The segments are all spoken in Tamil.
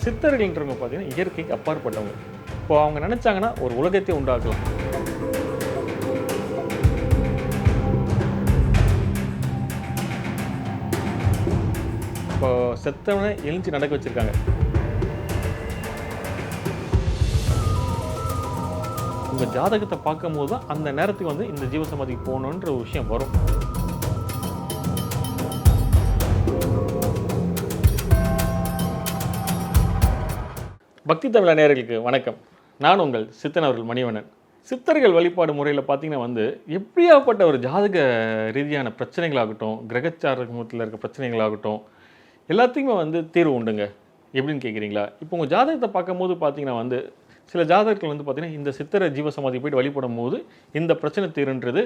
சித்தர்கள்ன்றவங்க பார்த்தீங்கன்னா இயற்கைக்கு அப்பாற்பட்டவங்க. இப்போ அவங்க நினச்சாங்கன்னா ஒரு உலகத்தை உண்டாக்கலாம். இப்போ செத்தவனை எழுச்சி நடக்க வச்சுருக்காங்க. உங்கள் ஜாதகத்தை பார்க்கும்போது தான் அந்த நேரத்துக்கு வந்து இந்த ஜீவசமாதிக்கு போகணுன்ற ஒரு விஷயம் வரும். பக்தி தமிழ் நேயர்களுக்கு வணக்கம். நான் உங்கள் சித்தன் அவர்கள் மணிவண்ணன். சித்தர்கள் வழிபாடு முறையில் பார்த்தீங்கன்னா வந்து எப்படியாப்பட்ட ஒரு ஜாதக ரீதியான பிரச்சனைகளாகட்டும், கிரகச்சாரத்தில் இருக்க பிரச்சனைகளாகட்டும், எல்லாத்துக்குமே வந்து தீர்வு உண்டுங்க. எப்படின்னு கேட்குறீங்களா? இப்போ உங்கள் ஜாதகத்தை பார்க்கும்போது பார்த்தீங்கன்னா வந்து சில ஜாதகர்கள் வந்து பார்த்தீங்கன்னா இந்த சித்தரை ஜீவசமாதி போய்ட்டு வழிபடும் போது இந்த பிரச்சனை தீருன்றது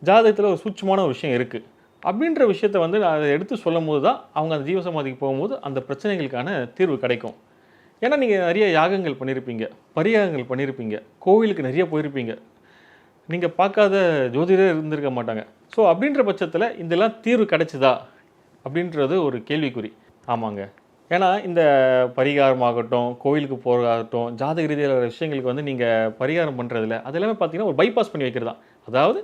ஜாதகத்தில் ஒரு சூட்சமான ஒரு விஷயம் இருக்குது. அப்படின்ற விஷயத்தை வந்து அதை எடுத்து சொல்லும் போது தான் அவங்க அந்த ஜீவசமாதிக்கு போகும்போது அந்த பிரச்சனைகளுக்கான தீர்வு கிடைக்கும். ஏன்னா நீங்கள் நிறைய யாகங்கள் பண்ணியிருப்பீங்க, பரிகாரங்கள் பண்ணியிருப்பீங்க, கோவிலுக்கு நிறைய போயிருப்பீங்க, நீங்கள் பார்க்காத ஜோதிடர் இருந்திருக்க மாட்டாங்க. ஸோ அப்படின்ற பட்சத்தில் இதெல்லாம் தீர்வு கிடைச்சிதா அப்படின்றது ஒரு கேள்விக்குறி. ஆமாங்க. ஏன்னா இந்த பரிகாரமாகட்டும், கோவிலுக்கு போகிறதாகட்டும், ஜாதக ரீதியான விஷயங்களுக்கு வந்து நீங்கள் பரிகாரம் பண்ணுறதில்ல, அது எல்லாமே பார்த்தீங்கன்னா ஒரு பைபாஸ் பண்ணி வைக்கிறது தான். அதாவது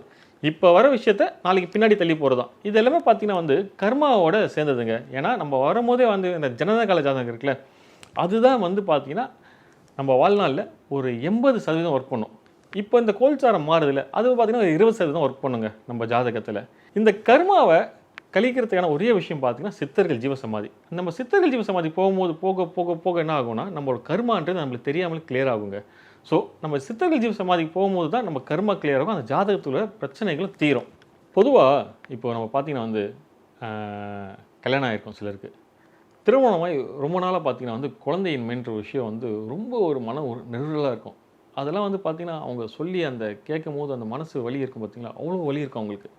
இப்போ வர விஷயத்த நாளைக்கு பின்னாடி தள்ளி போகிறது தான். இது எல்லாமே பார்த்தீங்கன்னா வந்து கர்மாவோட சேர்ந்ததுங்க. ஏன்னா நம்ம வரும்போதே வந்து இந்த ஜனனகால ஜாதகம் இருக்குல்ல, அதுதான் வந்து பார்த்திங்கன்னா நம்ம வாழ்நாளில் ஒரு 80% ஒர்க் பண்ணும். இப்போ இந்த கோல்சாரம் மாறுதில்ல, அது பார்த்திங்கன்னா ஒரு 20% ஒர்க் பண்ணுங்க நம்ம ஜாதகத்தில். இந்த கர்மாவை கழிக்கிறதுக்கான ஒரே விஷயம் பார்த்திங்கன்னா சித்தர்கள் ஜீவசமாதி. நம்ம சித்தர்கள் ஜீவசமாதி போகும்போது போக போக போக என்ன ஆகும்னா நம்மளோட கர்மான்றது நம்மளுக்கு தெரியாமல் கிளியர் ஆகுங்க. ஸோ நம்ம சித்தர்கள் ஜீவசமாதிக்கு போகும்போது தான் நம்ம கர்மா கிளியர் ஆகும், அந்த ஜாதகத்தில் பிரச்சனைகளும் தீரும். பொதுவாக இப்போ நம்ம பார்த்திங்கன்னா வந்து கல்யாணம் ஆகிருக்கும் சிலருக்கு, திருமணமாய் ரொம்ப நாளாக பார்த்தீங்கன்னா வந்து குழந்தையின்மைன்ற விஷயம் வந்து ரொம்ப ஒரு ஒரு நெருடலாக இருக்கும். அதெல்லாம் வந்து பார்த்திங்கன்னா அவங்க சொல்லி அந்த கேட்கும் போது அந்த மனசு வலி இருக்கும் பார்த்திங்களா, அவ்வளோ வலி இருக்கும் அவங்களுக்கு.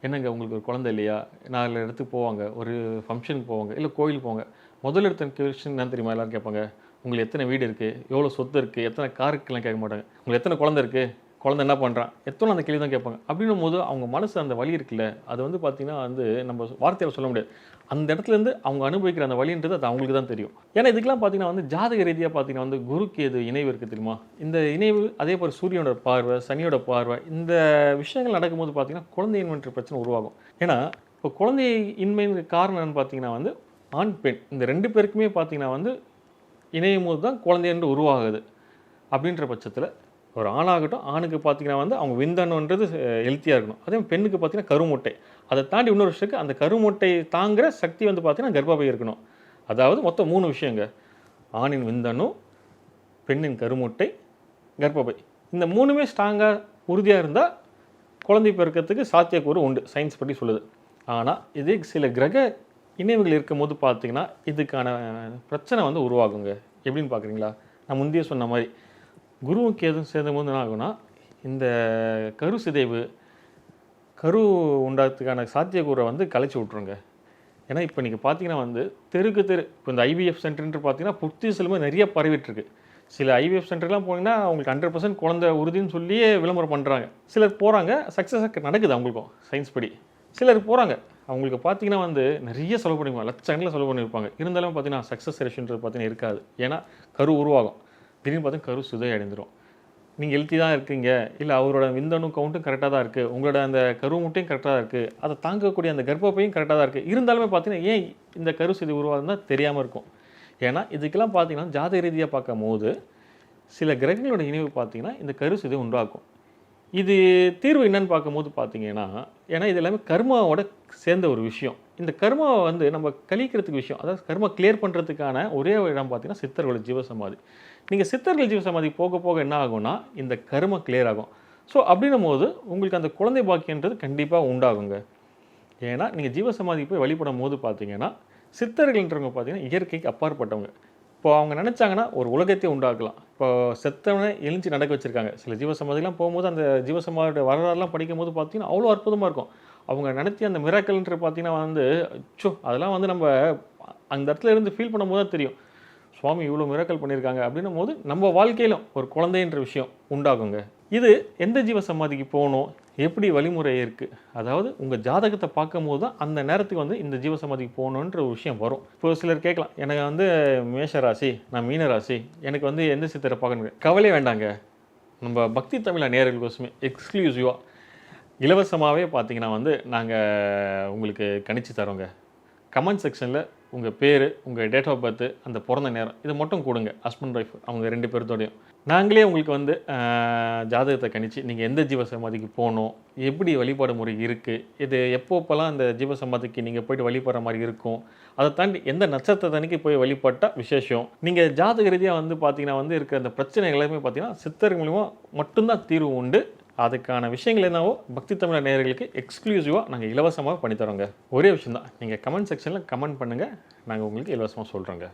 என்னங்க உங்களுக்கு ஒரு குழந்தை இல்லையா? 4 இடத்துக்கு போவாங்க, ஒரு ஃபங்க்ஷனுக்கு போவாங்க, இல்லை கோயிலுக்கு போவாங்க. முதல் எடுத்த கொஸ்டின் என்ன தெரியுமா எல்லோரும் கேட்பாங்க? உங்களுக்கு எத்தனை வீடு இருக்குது, எவ்வளோ சொத்து இருக்குது, எத்தனை காருக்கெல்லாம் கேட்க மாட்டாங்க. உங்களுக்கு எத்தனை குழந்தை இருக்குது, குழந்தை என்ன பண்ணுறான், எத்தனை அந்த கேள்வி தான் கேட்பாங்க. அப்படின்னும் போது அவங்க மனசு அந்த வலி இருக்குல்ல, அது வந்து பார்த்திங்கன்னா வந்து நம்ம வார்த்தையில் சொல்ல முடியாது. அந்த இடத்துலேருந்து அவங்க அனுபவிக்கிற அந்த வலின்றது அது அவங்களுக்கு தான் தெரியும். ஏன்னா இதுக்கெல்லாம் பார்த்திங்கன்னா வந்து ஜாதக ரீதியாக பார்த்திங்கன்னா வந்து குருக்கு எது இணைவு இருக்குது தெரியுமா? இந்த இணைவு அதே போல் சூரியனோட பார்வை, சனியோட பார்வை, இந்த விஷயங்கள் நடக்கும்போது பார்த்திங்கன்னா குழந்தையின்மைன்ற பிரச்சனை உருவாகும். ஏன்னா இப்போ குழந்தை இன்மைக்கு காரணம் என்னன்னு பார்த்திங்கன்னா வந்து ஆண் பெண் இந்த 2 பேருக்குமே பார்த்திங்கன்னா வந்து இணையும் போது தான் குழந்தைன்று உருவாகுது. அப்படின்ற பட்சத்தில் ஒரு ஆணாகட்டும், ஆணுக்கு பார்த்திங்கன்னா வந்து அவங்க விந்தணுன்றது ஹெல்த்தியாக இருக்கணும். அதே பெண்ணுக்கு பார்த்திங்கன்னா கருமுட்டை, அதை தாண்டி இன்னொரு விஷயத்துக்கு அந்த கருமுட்டை தாங்குகிற சக்தி வந்து பார்த்திங்கன்னா கர்ப்பப்பை இருக்கணும். அதாவது மொத்தம் 3 விஷயங்க: ஆணின் விந்தணு, பெண்ணின் கருமுட்டை, கர்ப்பப்பை. இந்த 3மே ஸ்ட்ராங்காக உறுதியாக இருந்தால் குழந்தை பிறக்கிறதுக்கு சாத்தியக்கூறு உண்டு, சயின்ஸ் படி சொல்லுது. ஆனால் இதே சில கிரக இணைவுகள் இருக்கும்போது பார்த்திங்கன்னா இதுக்கான பிரச்சனை வந்து உருவாகுங்க. எப்படின்னு பார்க்குறீங்களா? நான் முந்தைய சொன்ன மாதிரி குருவுக்கு எதுவும் சேர்ந்தபோது என்ன ஆகுனா இந்த கரு சிதைவு, கரு உண்டாகிறதுக்கான சாத்தியக்கூறை வந்து கலைச்சி விட்ருங்க. ஏன்னா இப்போ நீங்கள் பார்த்தீங்கன்னா வந்து தெருக்கு தெரு இப்போ இந்த ஐவிஎஃப் சென்டர்ன்ட்டு பார்த்தீங்கன்னா புத்திசிலுமே நிறைய பரவிட்டுருக்கு. சில ஐவிஎஃப் சென்டர்லாம் போனீங்கன்னா அவங்களுக்கு 100% குழந்தை உறுதின்னு சொல்லியே விளம்பரம் பண்ணுறாங்க. சிலர் போகிறாங்க, சக்ஸஸாக நடக்குது அவங்களுக்கும் சயின்ஸ் படி. சிலர் போகிறாங்க, அவங்களுக்கு பார்த்தீங்கன்னா வந்து நிறைய செலவு பண்ணிருப்பாங்க, லட்சக்கணக்கில் செலவு பண்ணியிருப்பாங்க. இருந்தாலும் பார்த்தீங்கன்னா சக்ஸஸ் ரேஷன்றது பார்த்தீங்கன்னா இருக்காது. ஏன்னா கரு உருவாகும், திடீர்னு பார்த்தா கரு சிதை அடைந்துடும். நீங்கள் ஹெல்த்தி தான் இருக்கீங்க, இல்லை அவரோட விந்தணு கவுண்ட்டும் கரெக்டாக தான் இருக்குது, உங்களோட அந்த கரு முட்டையும் கரெக்டாக தான் இருக்குது, அதை தாங்கக்கூடிய அந்த கர்ப்பப்பையும் கரெக்டாக தான் இருக்குது. இருந்தாலுமே பார்த்தீங்கன்னா ஏன் இந்த கரு சிதை உருவாகுதுன்னா தெரியாமல் இருக்கும். ஏன்னா இதுக்கெல்லாம் பார்த்தீங்கன்னா ஜாதக ரீதியாக பார்க்கும் போது சில கிரகங்களோட இணைவு பார்த்தீங்கன்னா இந்த கரு சிதை உண்டாக்கும். இது தீர்வு என்னன்னு பார்க்கும்போது பார்த்தீங்கன்னா, ஏன்னா இது எல்லாமே கர்மாவோட சேர்ந்த ஒரு விஷயம். இந்த கர்மாவை வந்து நம்ம கழிக்கிறதுக்கு விஷயம், அதாவது கர்மா கிளியர் பண்ணுறதுக்கான ஒரே இடம் பார்த்தீங்கன்னா சித்தர்களோட ஜீவசமாதி. நீங்கள் சித்தர்கள் ஜீவசமாதி போக போக என்ன ஆகும்னா இந்த கர்மா கிளியர் ஆகும். ஸோ அப்படின்னும் போது உங்களுக்கு அந்த குழந்தை பாக்கியன்றது கண்டிப்பாக உண்டாகுங்க. ஏன்னா நீங்கள் ஜீவசமாதிக்கு போய் வழிபடும் போது பார்த்தீங்கன்னா சித்தர்கள்ன்றவங்க பார்த்தீங்கன்னா இயற்கைக்கு அப்பாற்பட்டவங்க. இப்போ அவங்க நினச்சாங்கன்னா ஒரு உலகத்தை உண்டாக்கலாம். இப்போ செத்தவனை எழுச்சி நடக்க வச்சுருக்காங்க. சில ஜீவசமாதிலாம் போகும்போது அந்த ஜீவசமாதியோட வரலாறுலாம் படிக்கும் போது பார்த்தீங்கன்னா அவ்வளோ அற்புதமாக இருக்கும். அவங்க நடத்தி அந்த மிராக்கல்ன்ற பார்த்தீங்கன்னா வந்து அதெல்லாம் வந்து நம்ம அந்த இடத்துல இருந்து ஃபீல் பண்ணும்போது தான் தெரியும், சுவாமி இவ்வளோ மிராக்கல் பண்ணியிருக்காங்க அப்படின்னும் போது நம்ம வாழ்க்கையிலும் ஒரு குழந்தைன்ற விஷயம் உண்டாகுங்க. இது எந்த ஜீவ சமாதிக்கு போகணும், எப்படி வழிமுறை இருக்குது, அதாவது உங்கள் ஜாதகத்தை பார்க்கும்போது தான் அந்த நேரத்துக்கு வந்து இந்த ஜீவ சமாதிக்கு போகணுன்ற ஒரு விஷயம் வரும். இப்போ சிலர் கேட்கலாம், எனக்கு வந்து மேஷ ராசி, நான் மீன ராசி, எனக்கு வந்து எந்த சித்தரை பார்க்கணும். கவலையே வேண்டாங்க, நம்ம பக்தி தமிழா நேயர்களுக்கோசமே எக்ஸ்க்ளூசிவாக இலவசமாகவே பார்த்தீங்கன்னா வந்து நாங்கள் உங்களுக்கு கணிச்சு தரோங்க. கமெண்ட் செக்ஷனில் உங்கள் பேர், உங்கள் டேட் ஆஃப் பர்த்து, அந்த பிறந்த நேரம் இதை மட்டும் கொடுங்க. ஹஸ்பண்ட் ஒய்ஃப் அவங்க 2 பேர்த்தோடையும் நாங்களே உங்களுக்கு வந்து ஜாதகத்தை கணிச்சு நீங்கள் எந்த ஜீவ சமாதிக்கு போகணும், எப்படி வழிபாடு முறை இருக்குது, இது எப்போப்பெல்லாம் அந்த ஜீவ சமாதிக்கு நீங்கள் போய்ட்டு வழிபடுற மாதிரி இருக்கும், அதை தாண்டி எந்த நட்சத்திரத்தன்னைக்கு போய் வழிபட்டால் விசேஷம். நீங்கள் ஜாதக ரீதியாக வந்து பார்த்தீங்கன்னா வந்து இருக்கிற அந்த பிரச்சனை எல்லாமே பார்த்தீங்கன்னா சித்தர்கள் மூலிமா மட்டும்தான் தீர்வு உண்டு. அதுக்கான விஷயங்கள் என்னவோ பக்தி தமிழா நேயர்களுக்கு எக்ஸ்க்ளூசிவாக நாங்கள் இலவசமாக பண்ணித்தரோங்க. ஒரே விஷயம் தான், நீங்கள் கமெண்ட் செக்ஷனில் கமெண்ட் பண்ணுங்கள், நாங்கள் உங்களுக்கு இலவசமாக சொல்கிறோங்க.